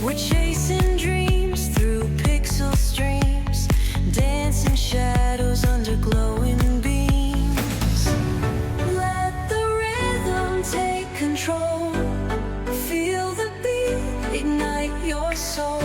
We're chasing dreams through pixel streams, dancing shadows under glowing beams. Let the rhythm take control. Feel the beat, ignite your soul.